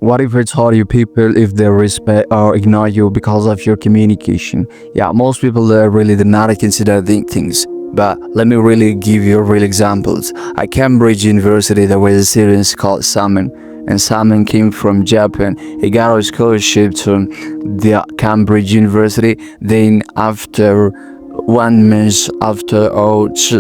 What if I told you people if they respect or ignore you because of your communication? Yeah, most people really do not consider these things. But let me really give you real examples. At Cambridge University, there was a student called Simon, and Simon came from Japan. He got a scholarship to the Cambridge University. Then after 1 month, after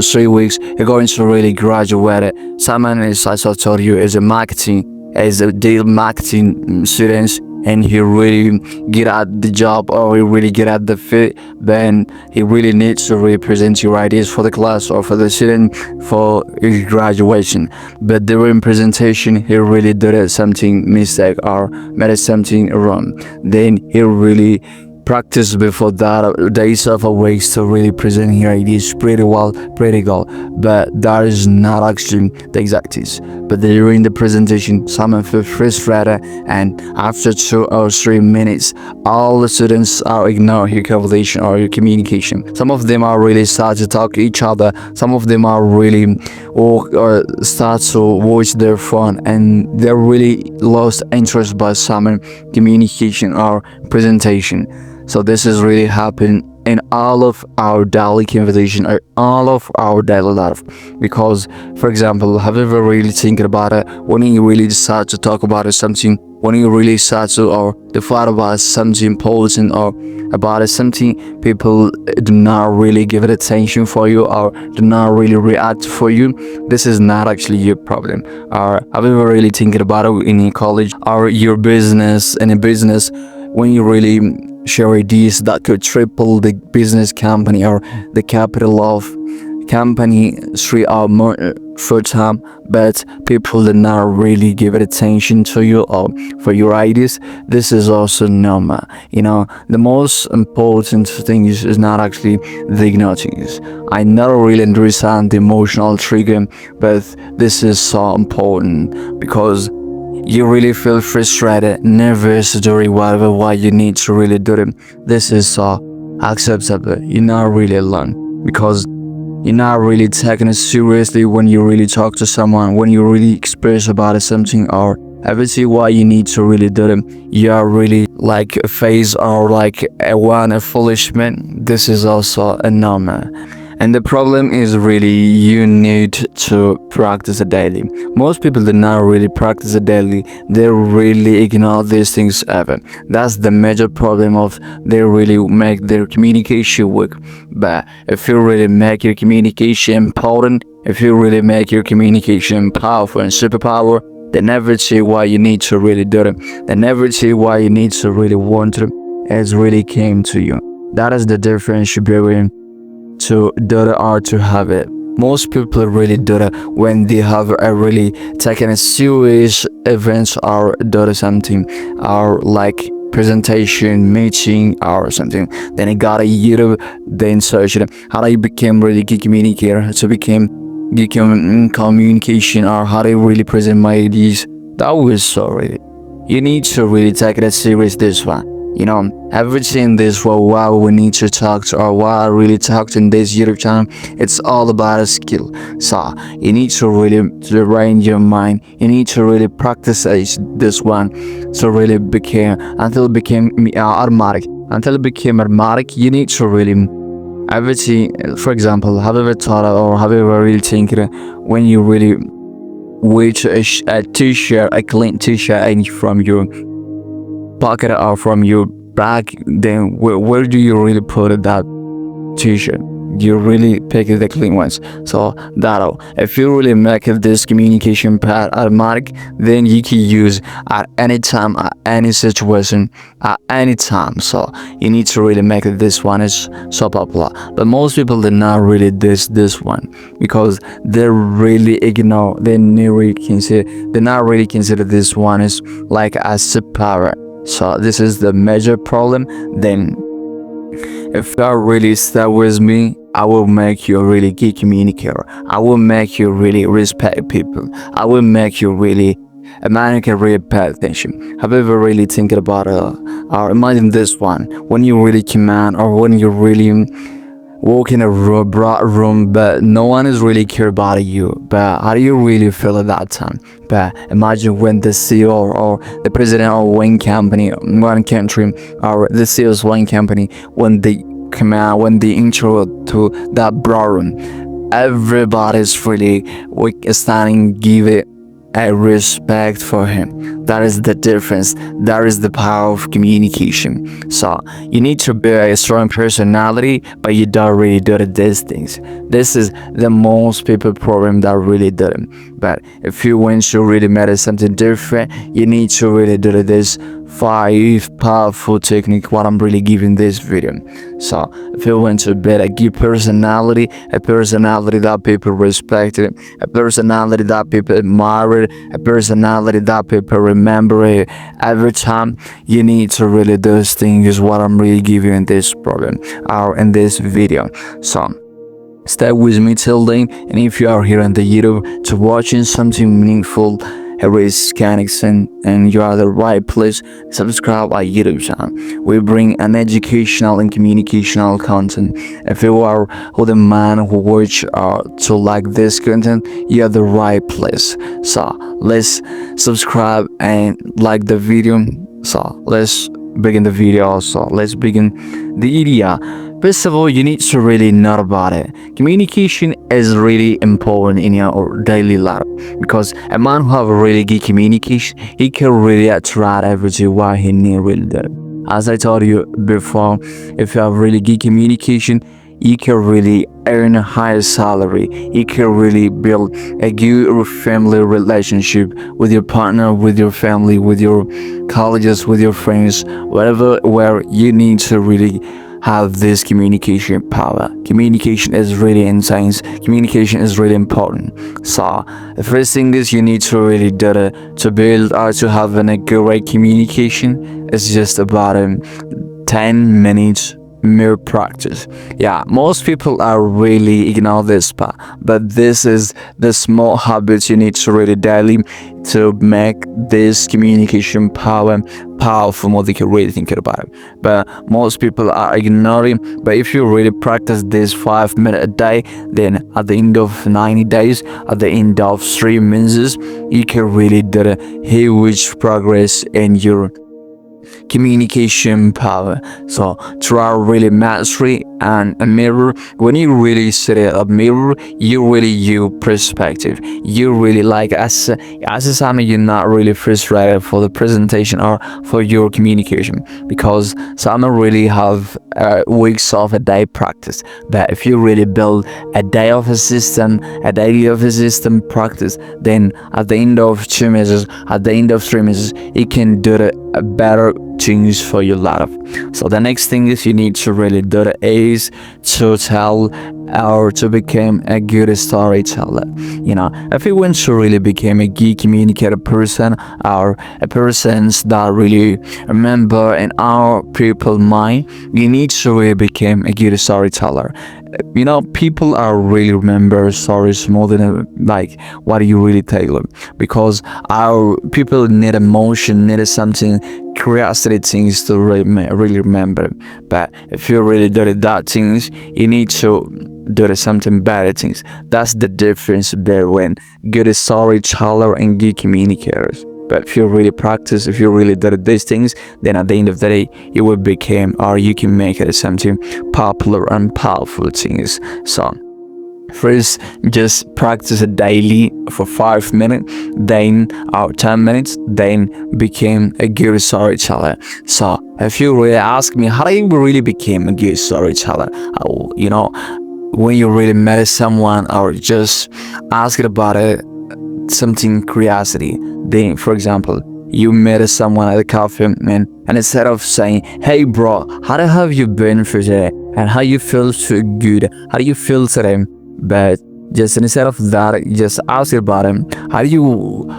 3 weeks, you're going to really graduate. Simon is, as I told you, is a marketing as a digital marketing student, and he really get at the job or he really get at the fit, then he really needs to represent your ideas for the class or for the student for his graduation. But during presentation he really did something mistake or made something wrong. Then he really practice before that days of a ways to really present your ideas pretty well, pretty good, but that is not actually the exact case. But during the presentation, someone feel frustrated, and after 2 or 3 minutes, all the students are ignore your conversation or your communication. Some of them are really start to talk to each other. Some of them are really or start to watch their phone, and they're really lost interest by some communication or presentation. So this is really happening in all of our daily conversation or all of our daily life. Because, for example, have you ever really thinking about it when you really decide to talk about something, when you really start to or to fight about something important or about something people do not really give it attention for you or do not really react for you, this is not actually your problem. Or have you ever really thinking about it in your college or your business, in a business, when you really share ideas that could triple the business company or the capital of company 3 or more for time, but people did not really give it attention to you or for your ideas. This is also normal. The most important thing is not actually the ignorance. I never really understand the emotional trigger, but this is so important because you really feel frustrated, nervous during why you need to really do it. This is so acceptable. You're not really alone because you're not really taking it seriously when you really talk to someone, when you really express about something or everything why you need to really do it. You are really like a phase or like a foolish man. This is also a normal. And the problem is really you need to practice it daily. Most people do not really practice it daily. They really ignore these things ever. That's the major problem of they really make their communication work. But if you really make your communication important, if you really make your communication powerful and superpower, they never see why you need to really do it. They never see why you need to really want it. It really came to you. That is the difference between to do it or to have it. Most people really do it when they have a really taken a serious events or do something or like presentation, meeting or something. Then I got a YouTube, then search it. How I became really good communicator, to become in communication or how to really present my ideas. That was so really. You need to really take it as serious this one. Everything this why we need to talk to or why I really talked in this YouTube channel, it's all about a skill. So you need to really train your mind. You need to really practice this one so really became until it became automatic. Until it became automatic, you need to really everything. For example, have you ever thought or have you ever really think when you really wear a t-shirt, a clean t-shirt, and from your pocket or from your bag, then where do you really put that t-shirt? You really pick the clean ones. So that'll, if you really make this communication part automatic, then you can use at any time, at any situation, at any time. So you need to really make this one is so popular. But most people did not really this one because they really ignore, they not really consider this one is like a superpower. So this is the major problem. Then if you really start with me, I will make you a really good communicator. I will make you really respect people. I will make you really a man can really pay attention. Have you ever really thinking about or imagine this one when you really command or when you really walk in a broad room, but no one is really care about you. But how do you really feel at that time? But imagine when the CEO or the president of one company, one country, or the CEO of one company, when they come out, when they intro to that broad room, everybody's really standing, give it a respect for him. That is the difference. That is the power of communication. So you need to be a strong personality, but you don't really do these things. This is the most people problem that really do them. But if you want to really matter something different, you need to really do this 5 powerful technique what I'm really giving this video. So if you want to build a good personality, a personality that people respect it, a personality that people admire it, a personality that people remember it every time, you need to really do those things is what I'm really giving in this program or in this video. So stay with me till then, and if you are here on the YouTube to watching something meaningful, here is Canixon, and you are the right place. Subscribe our YouTube channel. We bring an educational and communicational content. If you are the man who watch to like this content, you are the right place. So let's subscribe and like the video. So let's begin the video. Also, let's begin the idea. First of all, you need to really know about it. Communication is really important in your daily life, because a man who have a really good communication, he can really attract everything what he need really do. As I told you before, if you have really good communication, you can really earn a higher salary. You can really build a good family relationship with your partner, with your family, with your colleagues, with your friends, whatever, where you need to really have this communication power. Communication is really insane. Communication is really important. So the first thing is you need to really do it to build or to have a great communication. It's just about 10 minutes mere practice. Yeah, most people are really ignore this part, but this is the small habits you need to really daily to make this communication powerful more than you really think about it. But most people are ignoring. But if you really practice this 5 minutes a day, then at the end of 90 days, at the end of 3 months, you can really do a huge progress in your communication power. So try really mastery and a mirror. When you really set a mirror, you really you perspective. You really like as a time you're not really frustrated for the presentation or for your communication, because some really have weeks of a day practice. But if you really build a day of a system, a daily of a system practice, then at the end of 2 months, at the end of 3 months, you can do a better things for your life. So the next thing is you need to really do it is to tell or to become a good storyteller. You know, if you want to really become a good communicator person, or a person that really remember in our people mind, you need to really become a good storyteller. You know, people are really remember stories more than like what you really tell them, because our people need emotion, need something, curiosity things to really remember. But if you really do that things, you need to do something better things. That's the difference between good storyteller and good communicators. But if you really practice, if you really do these things, then at the end of the day, you will become, or you can make it something popular and powerful things. So first, just practice it daily for 5 minutes, then or 10 minutes, then become a good storyteller. So if you really ask me, how do you really become a good storyteller? You know, when you really met someone or just ask about it, something curiosity. Then, for example, you met someone at a cafe, and instead of saying, "Hey, bro, how have you been for today? And how you feel so good? How do you feel today?" But just instead of that, just ask about him.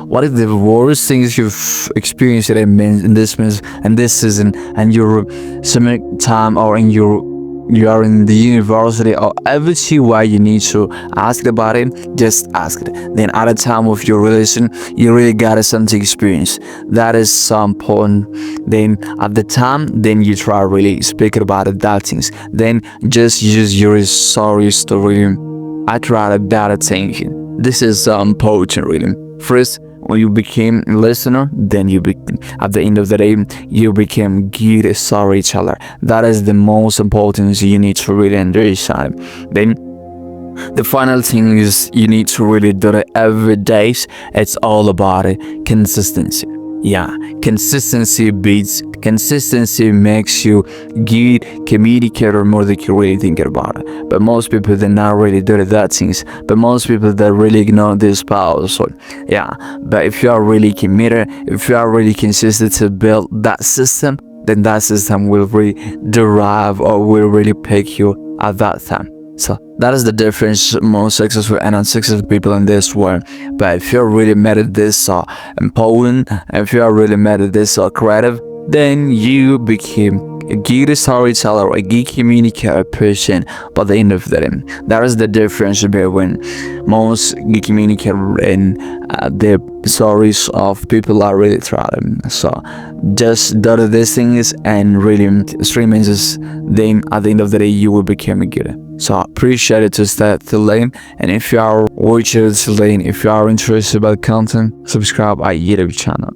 What is the worst things you've experienced in this month and this season and your summer time, or in your you are in the university or everywhere you need to ask about it, just ask it. Then at the time of your relation, you really got something experience. That is so important. Then at the time, then you try really speak about it, that things. Then just use your stories to really attract that attention. This is so important really. First, when you became a listener, then you became, at the end of the day, you became good storyteller. That is the most important you need to really understand. Then the final thing is you need to really do it every day. It's all about it. Consistency. Yeah, consistency makes you good communicator more than you really think about it. But most people they not really do that things. But most people they really ignore this power. So yeah, but if you are really committed, if you are really consistent to build that system, then that system will really derive or will really pick you at that time. So that is the difference most successful and unsuccessful people in this world. But if you're really made at this important, and if you are really made at this creative, then you became a good storyteller or a good communicator person by the end of the day. That is the difference between most good communicator and the stories of people are really trying. So just do these things and really streaming this, then at the end of the day you will become a good. So I appreciate it to start till lane, and if you are watching till lane, if you are interested about content, subscribe our YouTube channel.